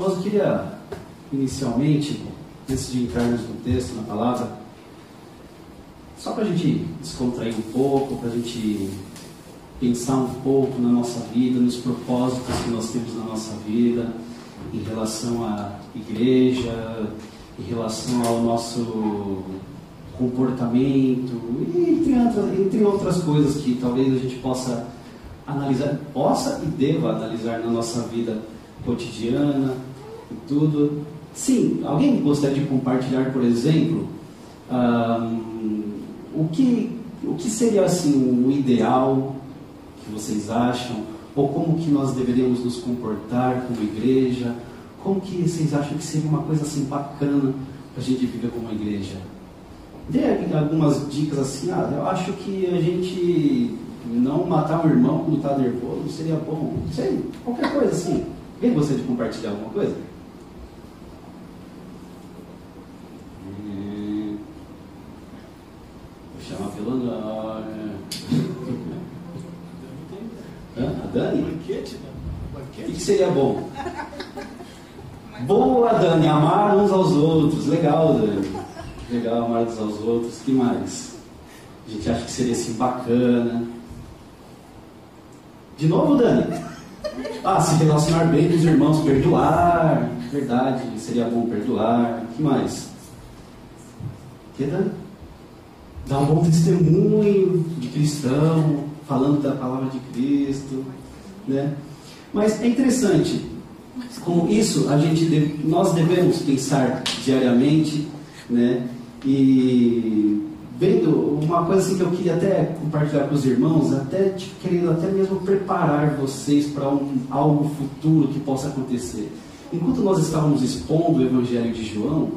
Mas eu queria, inicialmente, antes de entrarmos no texto, na palavra, só para a gente descontrair um pouco, para a gente pensar um pouco na nossa vida, nos propósitos que nós temos na nossa vida, em relação à igreja, em relação ao nosso comportamento, e entre outras coisas que talvez a gente possa analisar, possa e deva analisar na nossa vida cotidiana e tudo. Sim, alguém gostaria de compartilhar, por exemplo, o que seria assim o ideal que vocês acham, ou como que nós deveríamos nos comportar como igreja? Como que vocês acham que seria uma coisa assim bacana para a gente viver como igreja? Dê algumas dicas assim. Eu acho que a gente não matar um irmão quando está nervoso seria bom. Não sei, qualquer coisa assim. Alguém gostaria de compartilhar alguma coisa? Vou chamar pelo nome. A Dani? O que seria bom? Boa, Dani, amar uns aos outros. Legal, Dani. Legal, amar uns aos outros. O que mais? A gente acha que seria assim bacana. De novo, Dani? Se relacionar bem com os irmãos, perdoar. Verdade, seria bom perdoar. O que mais? O que, Dani? Dar um bom testemunho de cristão, falando da palavra de Cristo, né? Mas é interessante, com isso nós devemos pensar diariamente, né? E vendo uma coisa assim que eu queria até compartilhar com os irmãos, querendo até mesmo preparar vocês para algo futuro que possa acontecer. Enquanto nós estávamos expondo o Evangelho de João,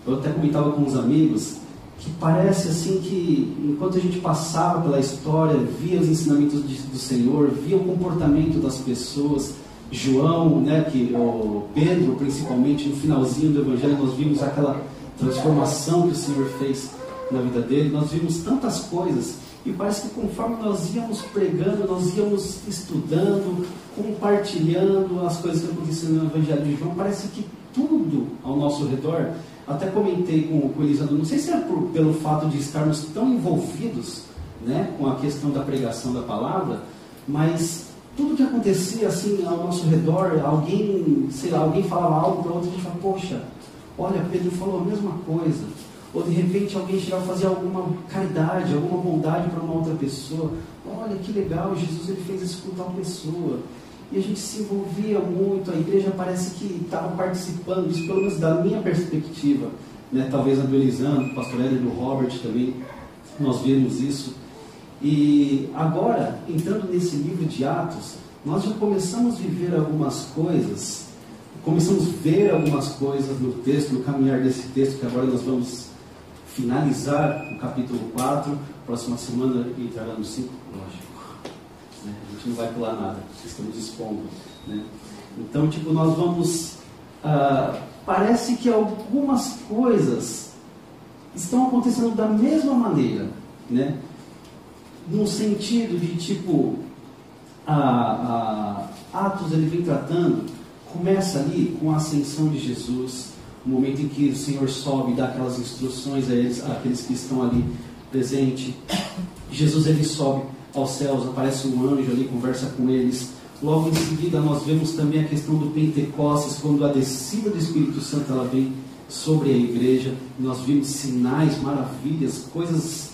eu até comentava com os amigos que parece assim que enquanto a gente passava pela história, via os ensinamentos do Senhor, via o comportamento das pessoas, João, né, o Pedro principalmente, no finalzinho do Evangelho nós vimos aquela transformação que o Senhor fez na vida dele, nós vimos tantas coisas, e parece que conforme nós íamos pregando, nós íamos estudando, compartilhando as coisas que aconteciam no Evangelho de João, parece que tudo ao nosso redor. Até comentei com o Elisandro, não sei se é pelo fato de estarmos tão envolvidos, né, com a questão da pregação da palavra, mas tudo que acontecia assim ao nosso redor, alguém falava algo para outro, a gente fala, poxa, olha, Pedro falou a mesma coisa. Ou de repente alguém chegava a fazer alguma caridade, alguma bondade para uma outra pessoa. Olha que legal, Jesus ele fez isso com tal pessoa. E a gente se envolvia muito, a igreja parece que estava participando disso, pelo menos da minha perspectiva, né? Talvez a do Elisandro, do pastor Éder, do Robert também, nós vimos isso. E agora, entrando nesse livro de Atos, nós já começamos a viver algumas coisas, começamos a ver algumas coisas no texto, no caminhar desse texto, que agora nós vamos finalizar o capítulo 4, próxima semana entrará no 5, lógico. A gente não vai pular nada, estamos expondo, né? Então, nós vamos... parece que algumas coisas estão acontecendo da mesma maneira, né? No sentido de, Atos ele vem tratando, começa ali com a ascensão de Jesus, o momento em que o Senhor sobe e dá aquelas instruções a eles, àqueles que estão ali presentes. Jesus ele sobe aos céus, aparece um anjo ali, conversa com eles. Logo em seguida nós vemos também a questão do Pentecostes, quando a descida do Espírito Santo ela vem sobre a igreja. Nós vimos sinais, maravilhas, coisas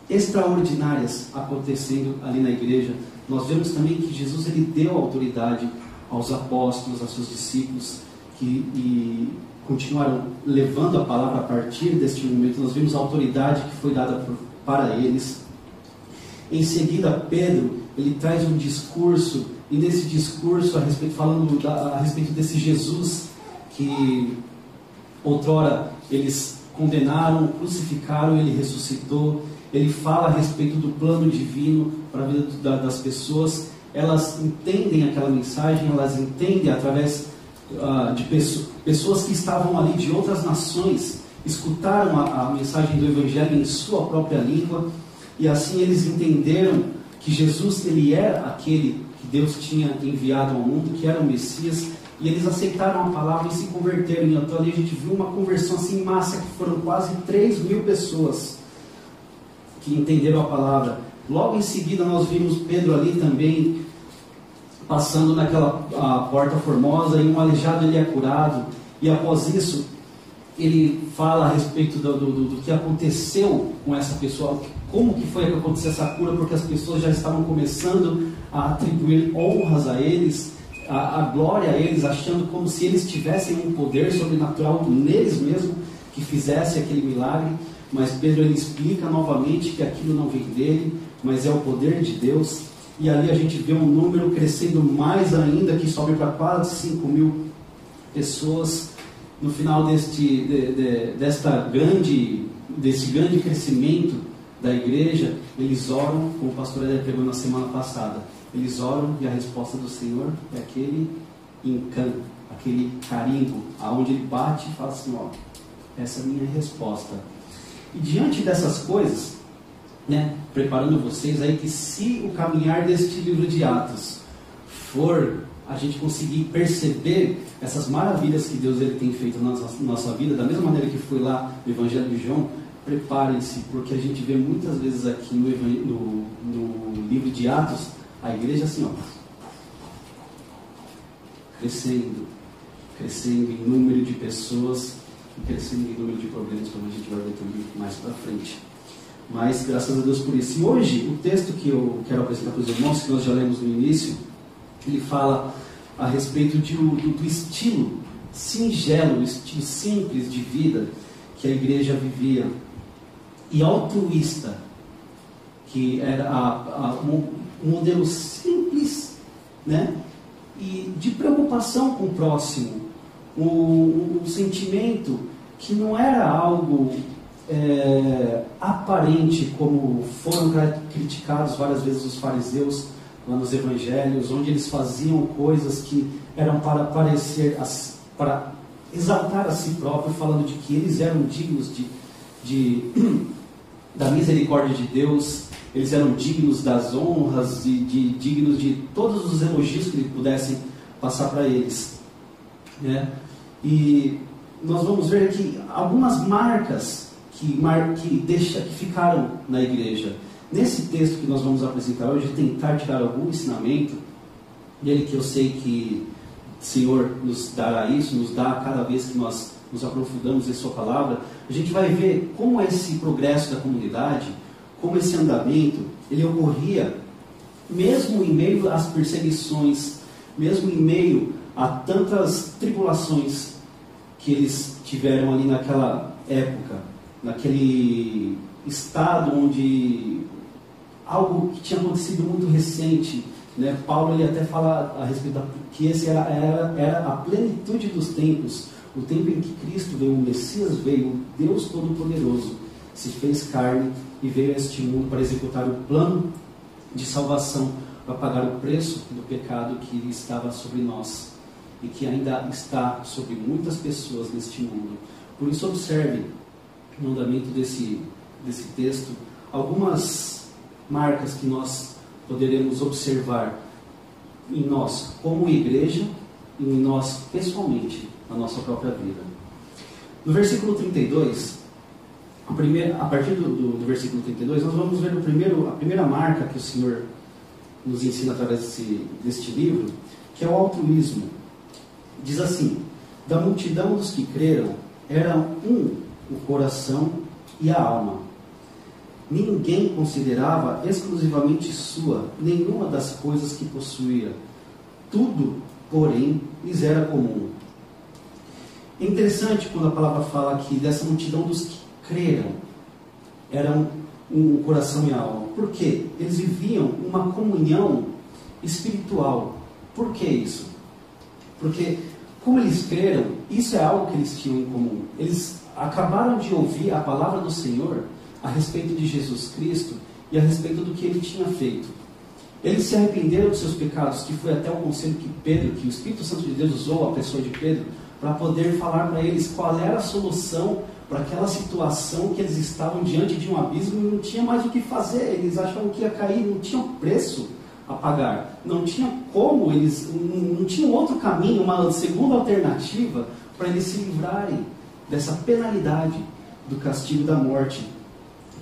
extraordinárias acontecendo ali na igreja. Nós vemos também que Jesus ele deu autoridade aos apóstolos, aos seus discípulos, que continuaram levando a palavra a partir deste momento. Nós vimos a autoridade que foi dada para eles. Em seguida, Pedro ele traz um discurso, e nesse discurso falando a respeito desse Jesus que outrora eles condenaram, crucificaram, ele ressuscitou. Ele fala a respeito do plano divino para a vida das pessoas. Elas entendem aquela mensagem, elas entendem através de pessoas que estavam ali de outras nações, escutaram a mensagem do Evangelho em sua própria língua, e assim eles entenderam que Jesus ele era aquele que Deus tinha enviado ao mundo, que era o Messias, e eles aceitaram a palavra e se converteram. Então ali a gente viu uma conversão assim em massa, que foram quase 3.000 pessoas que entenderam a palavra. Logo em seguida nós vimos Pedro ali também, passando naquela a porta formosa, e um aleijado ele é curado, e após isso ele fala a respeito do que aconteceu com essa pessoa, como que foi que aconteceu essa cura, porque as pessoas já estavam começando a atribuir honras a eles, a glória a eles, achando como se eles tivessem um poder sobrenatural neles mesmos, que fizesse aquele milagre. Mas Pedro ele explica novamente que aquilo não vem dele, mas é o poder de Deus. E ali a gente vê um número crescendo mais ainda, que sobe para quase 5.000 pessoas. No final desse grande crescimento da igreja, eles oram, como o pastor Eder pregou na semana passada. Eles oram e a resposta do Senhor é aquele encanto, aquele carimbo, aonde ele bate e fala assim, ó, essa é a minha resposta. E diante dessas coisas, né, preparando vocês aí, que se o caminhar deste livro de Atos for a gente conseguir perceber essas maravilhas que Deus ele tem feito na nossa vida, da mesma maneira que foi lá no Evangelho de João, preparem-se, porque a gente vê muitas vezes aqui no livro de Atos, a igreja assim, ó, crescendo em número de pessoas, e crescendo em número de problemas, como a gente vai ver também mais para frente. Mas graças a Deus por isso. E hoje, o texto que eu quero apresentar para os irmãos, que nós já lemos no início, ele fala a respeito do estilo singelo, o estilo simples de vida que a igreja vivia, e altruísta, que era um modelo simples, né? E de preocupação com o próximo, um sentimento que não era algo aparente, como foram criticados várias vezes os fariseus lá nos evangelhos, onde eles faziam coisas que eram para parecer, para exaltar a si próprio, falando de que eles eram dignos da misericórdia de Deus, eles eram dignos das honras e dignos de todos os elogios que eles pudessem passar para eles, né? E nós vamos ver aqui algumas marcas que ficaram na igreja. Nesse texto que nós vamos apresentar hoje, tentar tirar algum ensinamento dele, que eu sei que o Senhor nos dará isso, nos dá cada vez que nós nos aprofundamos em sua palavra. A gente vai ver como esse progresso da comunidade, como esse andamento, ele ocorria mesmo em meio às perseguições, mesmo em meio a tantas tribulações que eles tiveram ali naquela época, naquele estado onde algo que tinha acontecido muito recente, né? Paulo ele até fala a respeito que esse era a plenitude dos tempos, o tempo em que Cristo veio, o Messias veio, o Deus Todo-Poderoso se fez carne e veio a este mundo para executar o plano de salvação, para pagar o preço do pecado que estava sobre nós e que ainda está sobre muitas pessoas neste mundo. Por isso observe no andamento desse texto algumas marcas que nós poderemos observar em nós como igreja e em nós pessoalmente, na nossa própria vida. No versículo 32, a partir do versículo 32, nós vamos ver a primeira marca que o Senhor nos ensina através deste livro, que é o altruísmo. Diz assim: da multidão dos que creram, era o coração e a alma. Ninguém considerava exclusivamente sua nenhuma das coisas que possuía. Tudo, porém, lhes era comum. É interessante quando a palavra fala aqui dessa multidão dos que creram, eram o coração e a alma. Por quê? Eles viviam uma comunhão espiritual. Por que isso? Porque, como eles creram, isso é algo que eles tinham em comum. Eles acabaram de ouvir a palavra do Senhor a respeito de Jesus Cristo e a respeito do que ele tinha feito. Eles se arrependeram dos seus pecados, que foi até o conselho que o Espírito Santo de Deus usou a pessoa de Pedro para poder falar para eles qual era a solução para aquela situação que eles estavam diante de um abismo e não tinha mais o que fazer. Eles achavam que ia cair, não tinha preço a pagar, não tinha como, eles não tinham outro caminho, uma segunda alternativa para eles se livrarem dessa penalidade do castigo da morte,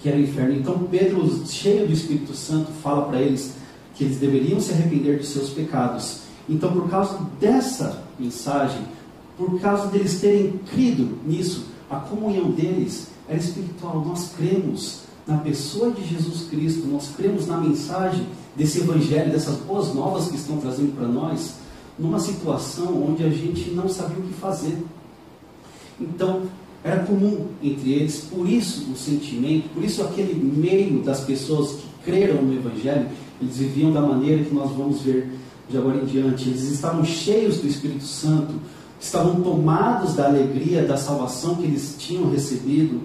que era o inferno. Então Pedro, cheio do Espírito Santo, fala para eles que eles deveriam se arrepender dos seus pecados. Então, por causa dessa mensagem, por causa deles terem crido nisso, a comunhão deles era espiritual. Nós cremos na pessoa de Jesus Cristo, nós cremos na mensagem desse evangelho, dessas boas novas que estão trazendo para nós, numa situação onde a gente não sabia o que fazer. Então, era comum entre eles, por isso o sentimento, por isso aquele meio das pessoas que creram no evangelho, eles viviam da maneira que nós vamos ver de agora em diante. Eles estavam cheios do Espírito Santo, estavam tomados da alegria da salvação que eles tinham recebido.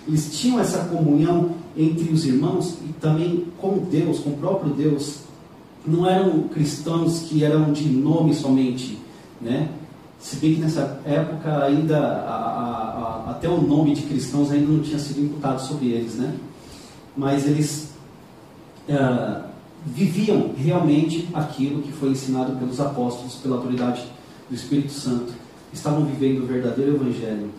Eles tinham essa comunhão entre os irmãos e também com Deus, com o próprio Deus. Não eram cristãos que eram de nome somente, né? Se bem que nessa época ainda até o nome de cristãos ainda não tinha sido imputado sobre eles, né? Mas eles viviam realmente aquilo que foi ensinado pelos apóstolos, pela autoridade do Espírito Santo. Estavam vivendo o verdadeiro evangelho.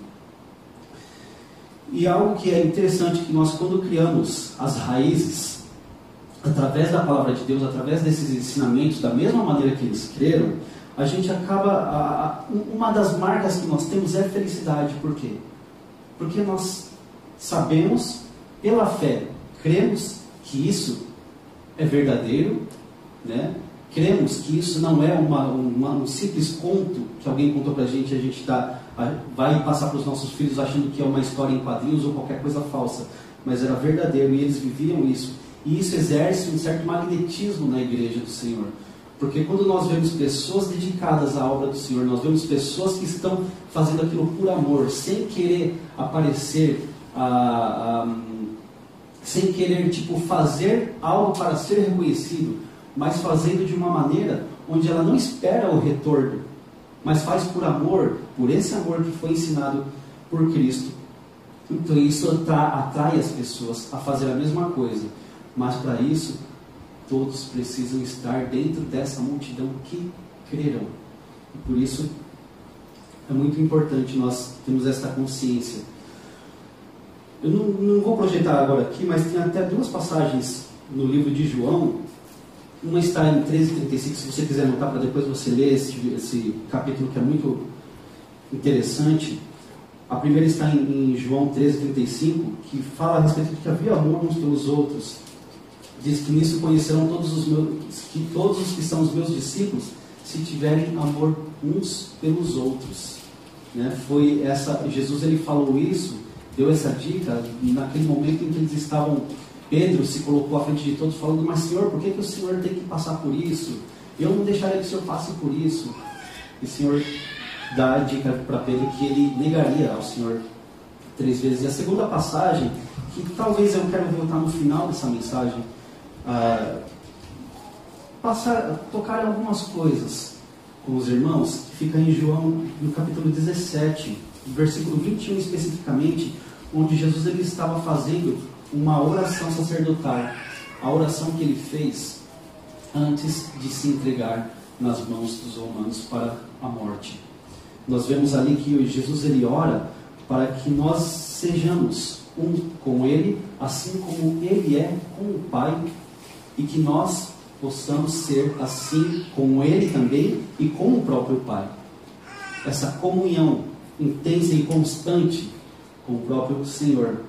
E algo que é interessante, que nós, quando criamos as raízes através da palavra de Deus, através desses ensinamentos, da mesma maneira que eles creram, a gente acaba, uma das marcas que nós temos é felicidade. Por quê? Porque nós sabemos, pela fé, cremos que isso é verdadeiro, né? Cremos que isso não é um simples conto que alguém contou para a gente vai passar para os nossos filhos achando que é uma história em quadrinhos ou qualquer coisa falsa, mas era verdadeiro e eles viviam isso. E isso exerce um certo magnetismo na igreja do Senhor, porque quando nós vemos pessoas dedicadas à obra do Senhor, nós vemos pessoas que estão fazendo aquilo por amor, sem querer aparecer, sem querer fazer algo para ser reconhecido, mas fazendo de uma maneira onde ela não espera o retorno, mas faz por amor, por esse amor que foi ensinado por Cristo. Então isso atrai as pessoas a fazer a mesma coisa, mas para isso todos precisam estar dentro dessa multidão que creram. E por isso é muito importante nós termos essa consciência. Eu não vou projetar agora aqui, mas tem até duas passagens no livro de João. Uma está em 13:35, se você quiser anotar para depois você ler esse capítulo que é muito interessante. A primeira está em João 13:35, que fala a respeito de que havia amor uns pelos outros. Diz que nisso conhecerão todos os que são os meus discípulos, se tiverem amor uns pelos outros. Né? Jesus ele falou isso, deu essa dica naquele momento em que eles estavam. Pedro se colocou à frente de todos falando: mas Senhor, por que o Senhor tem que passar por isso? Eu não deixaria que o Senhor passe por isso. E o Senhor dá a dica para Pedro que ele negaria ao Senhor 3 vezes. E a segunda passagem, que talvez eu quero voltar no final dessa mensagem, tocar em algumas coisas com os irmãos, que fica em João, no capítulo 17, versículo 21 especificamente, onde Jesus ele estava fazendo uma oração sacerdotal, a oração que ele fez antes de se entregar nas mãos dos romanos para a morte. Nós vemos ali que Jesus ele ora para que nós sejamos um com ele, assim como ele é com o Pai, e que nós possamos ser assim com ele também e com o próprio Pai. Essa comunhão intensa e constante com o próprio Senhor.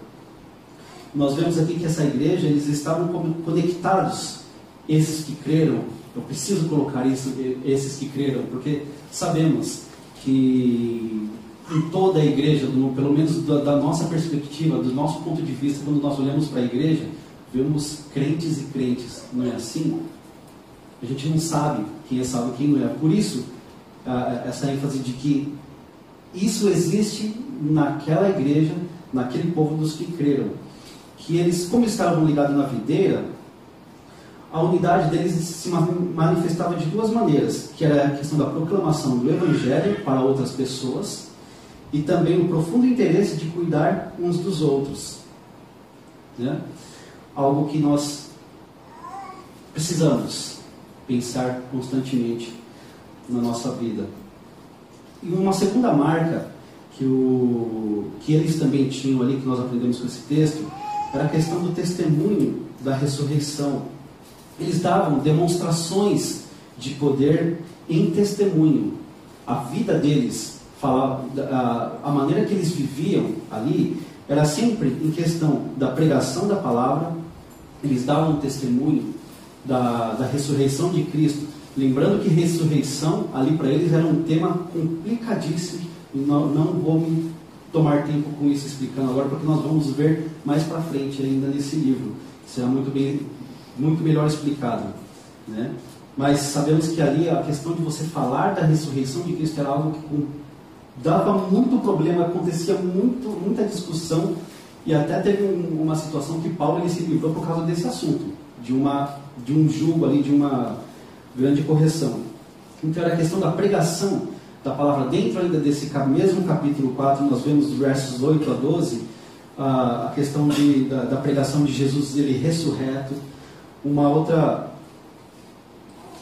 Nós vemos aqui que essa igreja, eles estavam conectados, esses que creram. Eu preciso colocar isso, esses que creram, porque sabemos que em toda a igreja, pelo menos da nossa perspectiva, do nosso ponto de vista, quando nós olhamos para a igreja, vemos crentes e crentes, não é assim? A gente não sabe quem é salvo e quem não é. Por isso, essa ênfase de que isso existe naquela igreja, naquele povo dos que creram. Que eles, como estavam ligados na videira, a unidade deles se manifestava de duas maneiras, que era a questão da proclamação do Evangelho para outras pessoas e também o profundo interesse de cuidar uns dos outros, né? Algo que nós precisamos pensar constantemente na nossa vida. E uma segunda marca que eles também tinham ali, que nós aprendemos com esse texto, era a questão do testemunho da ressurreição. Eles davam demonstrações de poder em testemunho. A vida deles, a maneira que eles viviam ali, era sempre em questão da pregação da palavra. Eles davam um testemunho da ressurreição de Cristo. Lembrando que ressurreição, ali para eles, era um tema complicadíssimo. E não vou me tomar tempo com isso explicando agora, porque nós vamos ver mais para frente ainda nesse livro. Será muito melhor explicado, né? Mas sabemos que ali a questão de você falar da ressurreição de Cristo era algo que dava muito problema, acontecia muita discussão, e até teve uma situação que Paulo ele se livrou por causa desse assunto, de um julgo ali, de uma grande correção. Então era a questão da pregação da palavra. Dentro ainda desse mesmo capítulo 4, nós vemos dos versos 8 a 12, a questão da pregação de Jesus, ele ressurreto. Uma outra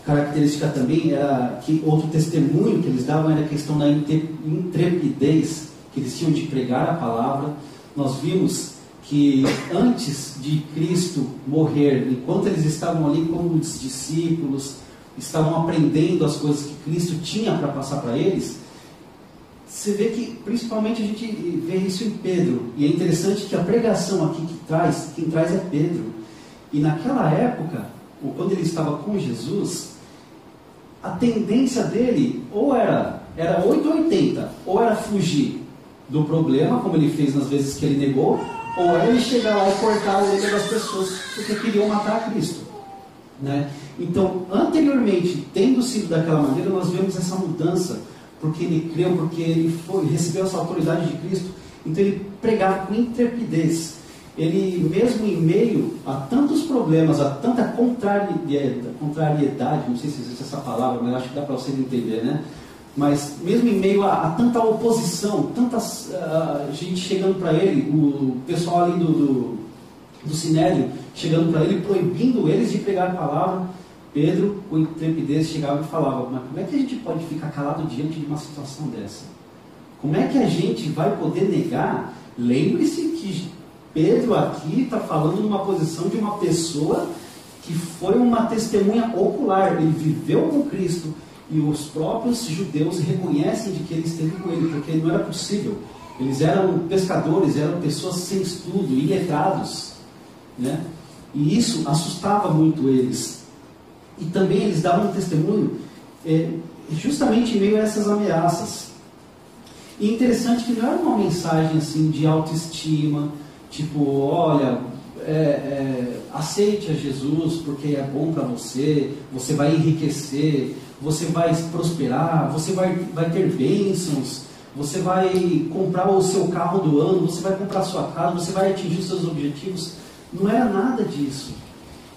característica também era que outro testemunho que eles davam era a questão da intrepidez que eles tinham de pregar a palavra. Nós vimos que antes de Cristo morrer, enquanto eles estavam ali como discípulos, estavam aprendendo as coisas que Cristo tinha para passar para eles, você vê que principalmente a gente vê isso em Pedro. E é interessante que a pregação aqui quem traz é Pedro. E naquela época, quando ele estava com Jesus, a tendência dele ou era 880, ou era fugir do problema, como ele fez nas vezes que ele negou, ou era ele chegar lá e cortar a orelha das pessoas porque queriam matar Cristo, né? Então, anteriormente, tendo sido daquela maneira, nós vemos essa mudança, porque ele creu, porque ele recebeu essa autoridade de Cristo. Então ele pregava com intrepidez. Ele, mesmo em meio a tantos problemas, a tanta contrariedade, não sei se existe essa palavra, mas acho que dá para vocês entenderem, né? Mas mesmo em meio a tanta oposição, tanta gente chegando para ele, o pessoal ali do Sinédrio chegando para ele, proibindo eles de pregar a palavra, Pedro, com intrepidez, chegava e falava: mas como é que a gente pode ficar calado diante de uma situação dessa? Como é que a gente vai poder negar? Lembre-se que Pedro aqui está falando numa posição de uma pessoa que foi uma testemunha ocular. Ele viveu com Cristo e os próprios judeus reconhecem de que ele esteve com ele, porque não era possível. Eles eram pescadores, eram pessoas sem estudo, iletrados, né? E isso assustava muito eles. E também eles davam um testemunho justamente em meio a essas ameaças. E interessante que não era uma mensagem assim de autoestima, tipo, olha, aceite a Jesus porque é bom para você, você vai enriquecer, você vai prosperar, você vai ter bênçãos, você vai comprar o seu carro do ano, você vai comprar a sua casa, você vai atingir os seus objetivos. Não era nada disso.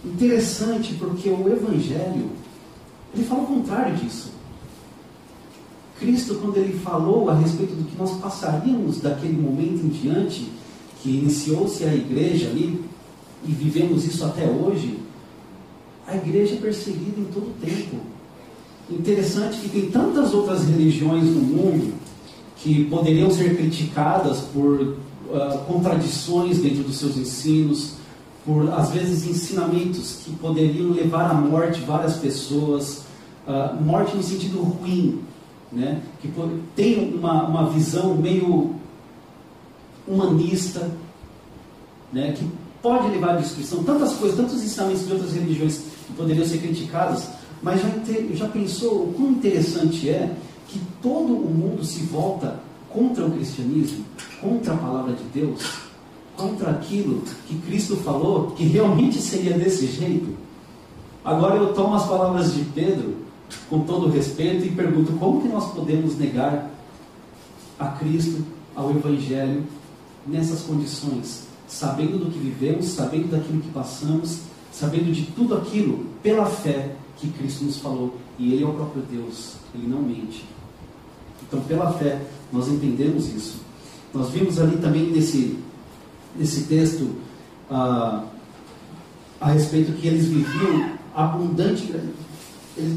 Interessante, porque o Evangelho, ele fala o contrário disso. Cristo, quando ele falou a respeito do que nós passaríamos daquele momento em diante, que iniciou-se a igreja ali, e vivemos isso até hoje, a igreja é perseguida em todo o tempo. Interessante que tem tantas outras religiões no mundo que poderiam ser criticadas por contradições dentro dos seus ensinos, por, às vezes, ensinamentos que poderiam levar à morte várias pessoas, morte no sentido ruim, né? Que tem uma visão meio humanista, né? Que pode levar à destruição. Tantas coisas, tantos ensinamentos de outras religiões que poderiam ser criticados, mas já pensou o quão interessante é que todo o mundo se volta contra o cristianismo, contra a palavra de Deus, contra aquilo que Cristo falou, que realmente seria desse jeito? Agora eu tomo as palavras de Pedro, com todo respeito, e pergunto: como que nós podemos negar a Cristo, ao Evangelho, nessas condições, sabendo do que vivemos, sabendo daquilo que passamos, sabendo de tudo aquilo, pela fé que Cristo nos falou? E Ele é o próprio Deus, Ele não mente. Então, pela fé, nós entendemos isso. Nós vimos ali também nesse texto a respeito que eles viviam abundante,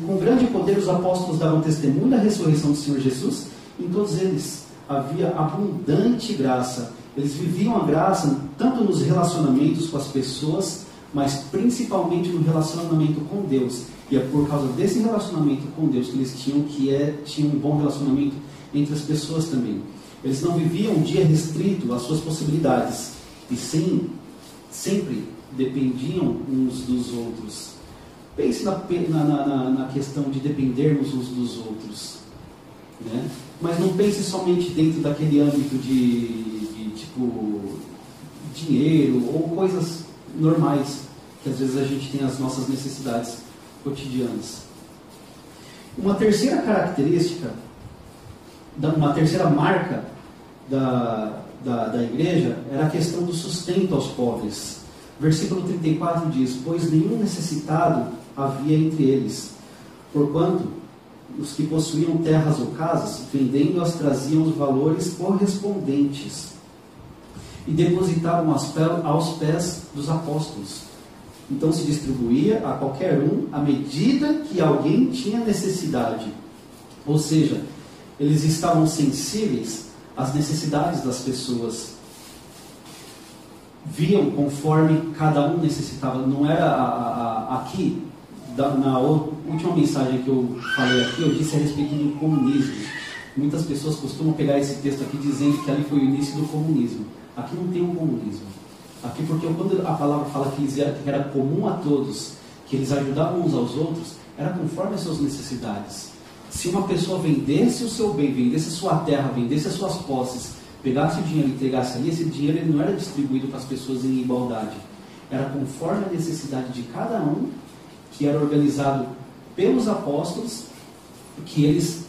com grande poder os apóstolos davam testemunho da ressurreição do Senhor Jesus. Em todos eles havia abundante graça. Eles viviam a graça tanto nos relacionamentos com as pessoas, mas principalmente no relacionamento com Deus. E é por causa desse relacionamento com Deus que eles tinham um bom relacionamento entre as pessoas também. Eles não viviam um dia restrito às suas possibilidades, e sim, sempre dependiam uns dos outros. Pense na questão de dependermos uns dos outros, né? Mas não pense somente dentro daquele âmbito de tipo dinheiro ou coisas normais, que às vezes a gente tem as nossas necessidades cotidianas. Uma terceira característica, uma terceira marca da igreja era a questão do sustento aos pobres. Versículo 34 diz: pois nenhum necessitado havia entre eles, porquanto os que possuíam terras ou casas, vendendo-as, traziam os valores correspondentes e depositavam aos pés dos apóstolos. Então se distribuía a qualquer um à medida que alguém tinha necessidade. Ou seja, eles estavam sensíveis às necessidades das pessoas. Viam conforme cada um necessitava. Não era aqui, na última mensagem que eu falei aqui, eu disse a respeito do comunismo. Muitas pessoas costumam pegar esse texto aqui dizendo que ali foi o início do comunismo. Aqui não tem um comunismo. Aqui, porque quando a palavra fala que era comum a todos, que eles ajudavam uns aos outros, era conforme as suas necessidades. Se uma pessoa vendesse o seu bem, vendesse a sua terra, vendesse as suas posses, pegasse o dinheiro e entregasse ali, esse dinheiro ele não era distribuído para as pessoas em igualdade. Era conforme a necessidade de cada um, que era organizado pelos apóstolos, que eles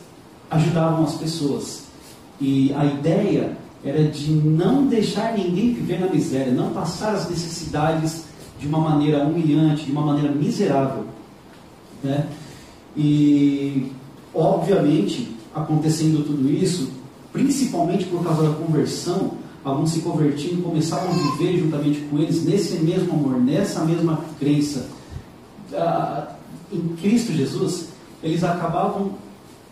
ajudavam as pessoas. E a ideia era de não deixar ninguém viver na miséria, não passar as necessidades de uma maneira humilhante, de uma maneira miserável, né? E, obviamente, acontecendo tudo isso, principalmente por causa da conversão, alguns se convertiam e começavam a viver juntamente com eles nesse mesmo amor, nessa mesma crença em Cristo Jesus, eles acabavam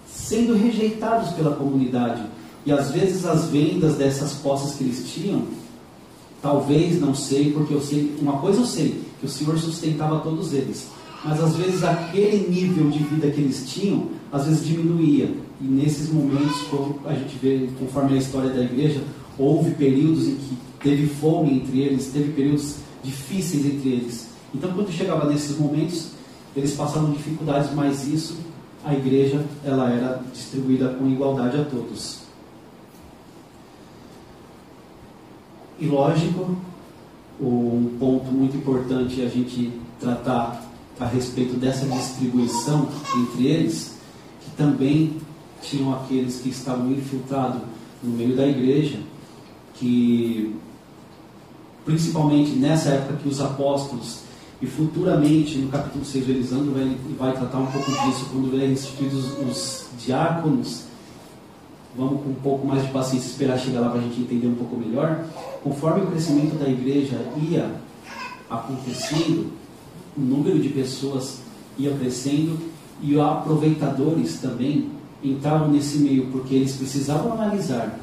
sendo rejeitados pela comunidade. E às vezes as vendas dessas posses que eles tinham, talvez, não sei, porque eu sei, uma coisa eu sei, que o Senhor sustentava todos eles, mas às vezes aquele nível de vida que eles tinham, às vezes diminuía. E nesses momentos, como a gente vê, conforme a história da igreja, houve períodos em que teve fome entre eles, teve períodos difíceis entre eles. Então, quando chegava nesses momentos, eles passavam dificuldades, mas isso, a igreja, ela era distribuída com igualdade a todos. E lógico, um ponto muito importante a gente tratar a respeito dessa distribuição entre eles, que também tinham aqueles que estavam infiltrados no meio da igreja, que principalmente nessa época que os apóstolos, e futuramente no capítulo 6 o Elisandro vai tratar um pouco disso, quando ele instituídos os diáconos. Vamos com um pouco mais de paciência esperar chegar lá para a gente entender um pouco melhor. Conforme o crescimento da igreja ia acontecendo, o número de pessoas ia crescendo e os aproveitadores também entravam nesse meio, porque eles precisavam analisar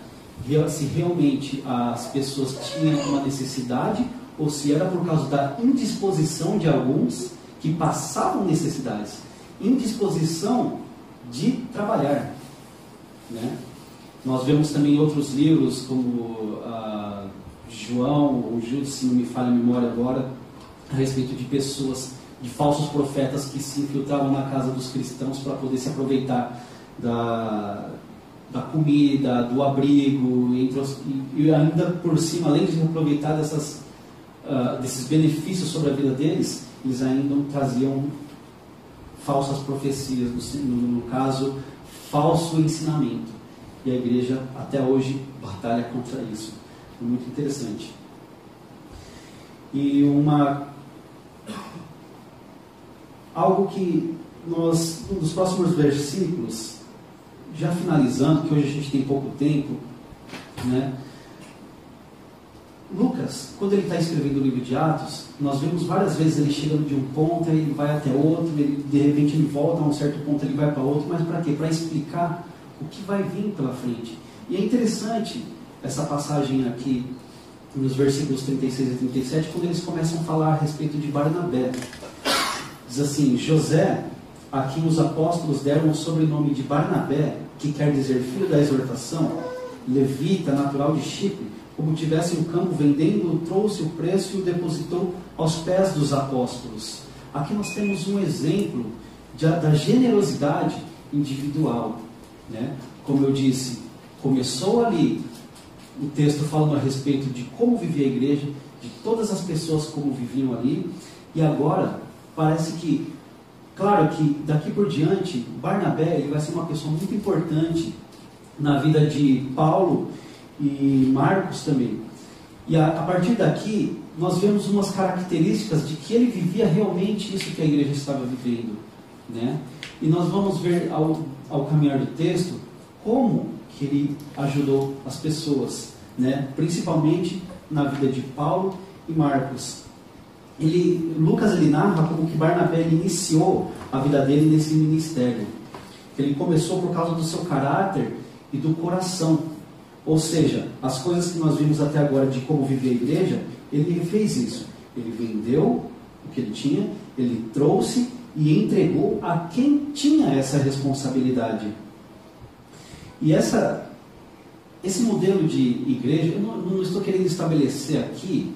se realmente as pessoas tinham uma necessidade ou se era por causa da indisposição de alguns que passavam necessidades, indisposição de trabalhar, né? Nós vemos também outros livros como João ou Judas, se não me falha a memória agora, a respeito de pessoas, de falsos profetas que se infiltravam na casa dos cristãos para poder se aproveitar da comida, do abrigo, e ainda por cima, além de se aproveitar desses benefícios sobre a vida deles, eles ainda traziam falsas profecias, no caso, falso ensinamento. E a igreja até hoje batalha contra isso. É muito interessante. E algo que um dos próximos versículos já finalizando, que hoje a gente tem pouco tempo, né? Lucas, quando ele está escrevendo o livro de Atos, nós vemos várias vezes ele chegando de um ponto, aí ele vai até outro, ele, de repente ele volta a um certo ponto, ele vai para outro, mas para quê? Para explicar o que vai vir pela frente. E é interessante essa passagem aqui, nos versículos 36 e 37, quando eles começam a falar a respeito de Barnabé. Diz assim: José, a quem os apóstolos deram o sobrenome de Barnabé, que quer dizer filho da exortação, levita, natural de Chipre, como tivesse um campo vendendo, trouxe o preço e o depositou aos pés dos apóstolos. Aqui nós temos um exemplo da generosidade individual, né? Como eu disse, começou ali o texto falando a respeito de como vivia a igreja, de todas as pessoas como viviam ali, e agora parece que, claro que daqui por diante, Barnabé ele vai ser uma pessoa muito importante na vida de Paulo e Marcos também. E a partir daqui, nós vemos umas características de que ele vivia realmente isso que a igreja estava vivendo, né? E nós vamos ver ao caminhar do texto como que ele ajudou as pessoas, né? Principalmente na vida de Paulo e Marcos. Lucas ele narra como que Barnabé ele iniciou a vida dele nesse ministério. Ele começou por causa do seu caráter e do coração. Ou seja, as coisas que nós vimos até agora de como viver a igreja, ele fez isso. Ele vendeu o que ele tinha, ele trouxe e entregou a quem tinha essa responsabilidade. E esse modelo de igreja, eu não estou querendo estabelecer aqui,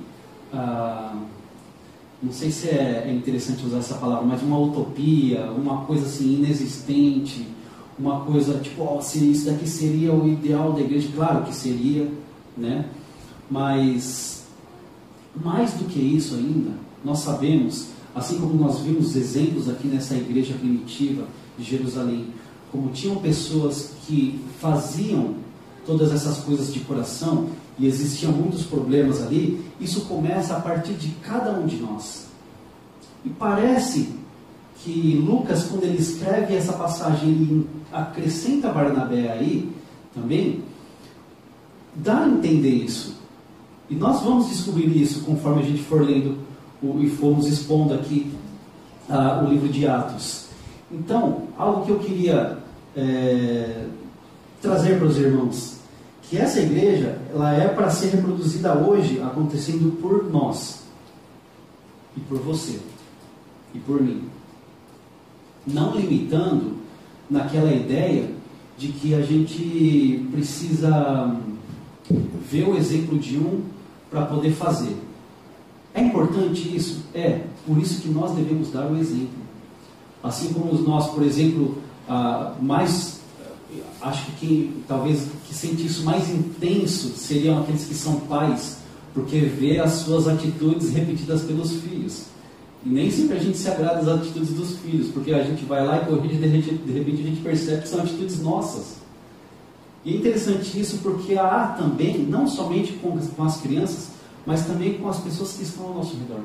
não sei se é interessante usar essa palavra, mas uma utopia, uma coisa assim inexistente, uma coisa tipo, se isso daqui seria o ideal da igreja. Claro que seria, né? Mas mais do que isso ainda, nós sabemos, assim como nós vimos exemplos aqui nessa igreja primitiva de Jerusalém, como tinham pessoas que faziam todas essas coisas de coração e existiam muitos problemas ali, isso começa a partir de cada um de nós. E parece que Lucas, quando ele escreve essa passagem, ele acrescenta Barnabé aí também, dá a entender isso. E nós vamos descobrir isso conforme a gente for lendo e formos expondo aqui o livro de Atos. Então, algo que eu queria trazer para os irmãos, que essa igreja ela é para ser reproduzida hoje, acontecendo por nós, e por você, e por mim. Não limitando naquela ideia de que a gente precisa ver o exemplo de um para poder fazer. É importante isso? É. Por isso que nós devemos dar o exemplo. Assim como nós, por exemplo, acho que talvez que sente isso mais intenso seriam aqueles que são pais, porque vê as suas atitudes repetidas pelos filhos. E nem sempre a gente se agrada das atitudes dos filhos, porque a gente vai lá e corrige e de repente a gente percebe que são atitudes nossas. E é interessante isso porque há também, não somente com as crianças, mas também com as pessoas que estão ao nosso redor.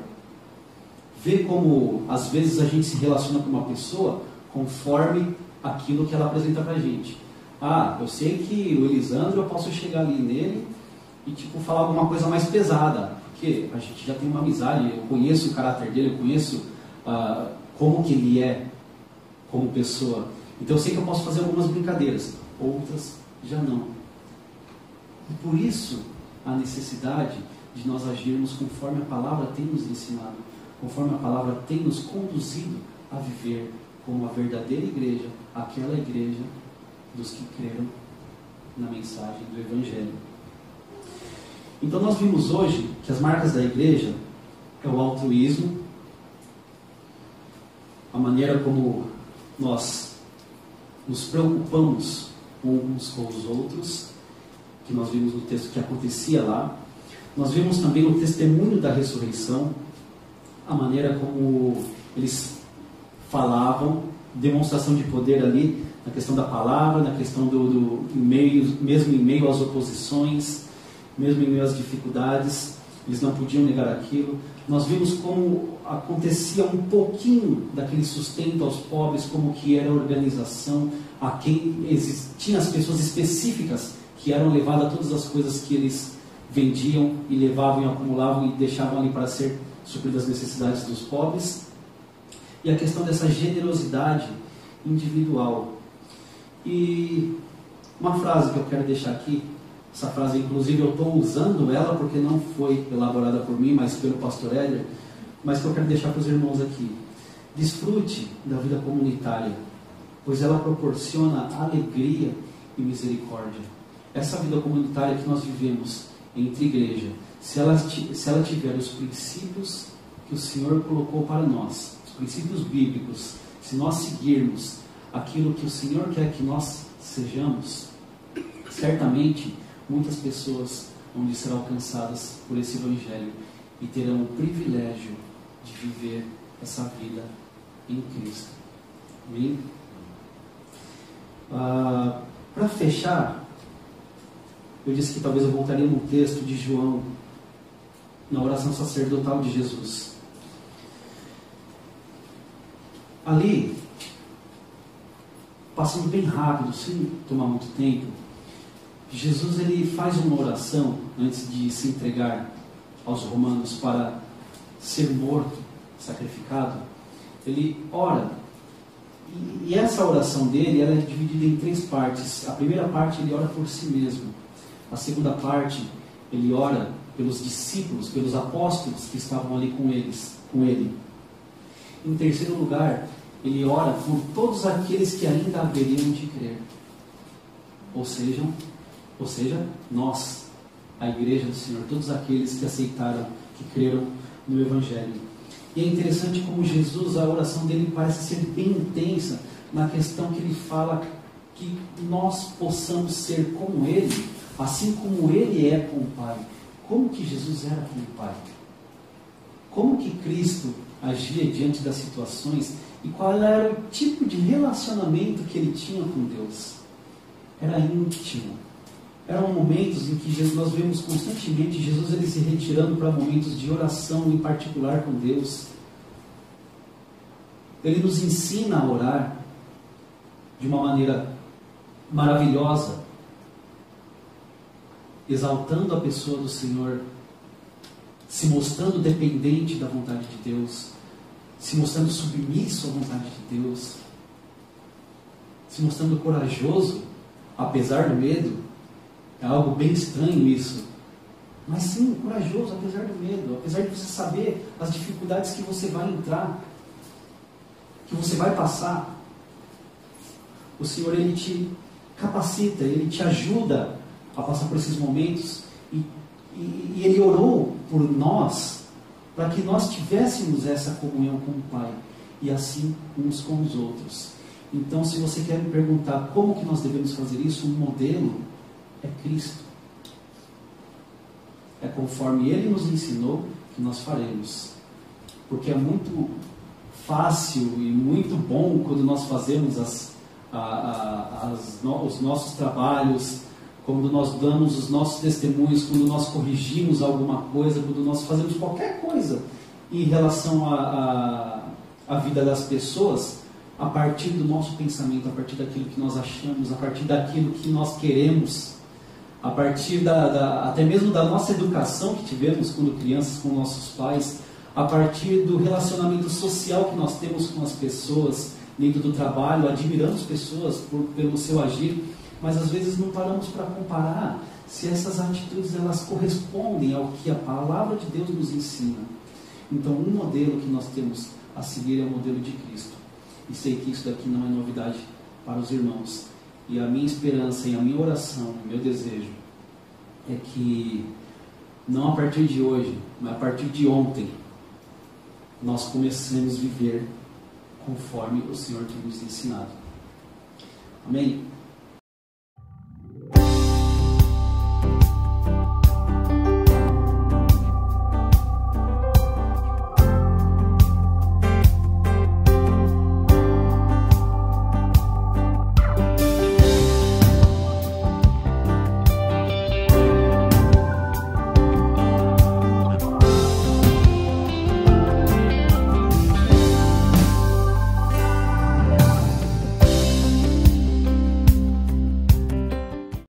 Vê como às vezes a gente se relaciona com uma pessoa conforme aquilo que ela apresenta pra gente. Eu sei que o Elisandro, eu posso chegar ali nele e falar alguma coisa mais pesada, porque a gente já tem uma amizade, eu conheço o caráter dele, eu conheço como que ele é como pessoa. Então eu sei que eu posso fazer algumas brincadeiras, outras já não. E por isso a necessidade de nós agirmos conforme a palavra tem nos ensinado, conforme a palavra tem nos conduzido a viver como a verdadeira igreja, aquela igreja dos que creram na mensagem do Evangelho. Então nós vimos hoje que as marcas da igreja é o altruísmo, a maneira como nós nos preocupamos uns com os outros, que nós vimos no texto que acontecia lá. Nós vimos também o testemunho da ressurreição, a maneira como eles falavam, demonstração de poder ali, na questão da palavra, na questão mesmo em meio às oposições, mesmo em meio às dificuldades. eles não podiam negar aquilo. Nós vimos como acontecia um pouquinho daquele sustento aos pobres, como que era a organização, a quem tinha as pessoas específicas que eram levadas a todas as coisas que eles vendiam e levavam e acumulavam e deixavam ali para ser supridas as necessidades dos pobres. E a questão dessa generosidade individual. E uma frase que eu quero deixar aqui, essa frase inclusive eu estou usando ela porque não foi elaborada por mim, mas pelo pastor Éder, mas que eu quero deixar para os irmãos aqui. Desfrute da vida comunitária, pois ela proporciona alegria e misericórdia. Essa vida comunitária que nós vivemos entre igreja, se ela tiver os princípios que o Senhor colocou para nós, os princípios bíblicos, se nós seguirmos aquilo que o Senhor quer que nós sejamos, certamente muitas pessoas vão ser alcançadas por esse Evangelho e terão o privilégio de viver essa vida em Cristo. Amém? Para fechar, eu disse que talvez eu voltaria no texto de João, na oração sacerdotal de Jesus. Ali, passando bem rápido, sem tomar muito tempo, Jesus ele faz uma oração antes de se entregar aos romanos para ser morto, sacrificado. Ele ora, e essa oração dele ela é dividida em 3 partes. A primeira parte ele ora por si mesmo. A segunda parte ele ora pelos discípulos, pelos apóstolos que estavam ali com ele. Em terceiro lugar, ele ora por todos aqueles que ainda haveriam de crer. Ou seja, nós, a igreja do Senhor, todos aqueles que aceitaram, que creram no Evangelho. E é interessante como Jesus, a oração dele parece ser bem intensa na questão que ele fala que nós possamos ser como ele, assim como ele é com o Pai. Como que Jesus era com o Pai? Como que Cristo agia diante das situações e qual era o tipo de relacionamento que ele tinha com Deus? Era íntimo. Eram momentos em que nós vemos constantemente Jesus ele se retirando para momentos de oração em particular com Deus. Ele nos ensina a orar de uma maneira maravilhosa, exaltando a pessoa do Senhor, se mostrando dependente da vontade de Deus, se mostrando submisso à vontade de Deus, se mostrando corajoso, apesar do medo. É algo bem estranho isso, mas sim, corajoso, apesar do medo, apesar de você saber as dificuldades que você vai entrar, que você vai passar. O Senhor, Ele te capacita, Ele te ajuda a passar por esses momentos, e Ele orou por nós, para que nós tivéssemos essa comunhão com o Pai, e assim uns com os outros. Então, se você quer me perguntar como que nós devemos fazer isso, um modelo é Cristo. É conforme Ele nos ensinou que nós faremos. Porque é muito fácil e muito bom quando nós fazemos os nossos trabalhos, quando nós damos os nossos testemunhos, quando nós corrigimos alguma coisa, quando nós fazemos qualquer coisa em relação à vida das pessoas, a partir do nosso pensamento, a partir daquilo que nós achamos, a partir daquilo que nós queremos, a partir até mesmo da nossa educação que tivemos quando crianças com nossos pais, a partir do relacionamento social que nós temos com as pessoas dentro do trabalho, admiramos pessoas pelo seu agir, mas às vezes não paramos para comparar se essas atitudes elas correspondem ao que a palavra de Deus nos ensina. Então, um modelo que nós temos a seguir é o modelo de Cristo. E sei que isso daqui não é novidade para os irmãos. E a minha esperança e a minha oração, o meu desejo, é que não a partir de hoje, mas a partir de ontem, nós comecemos a viver conforme o Senhor tem nos ensinado. Amém?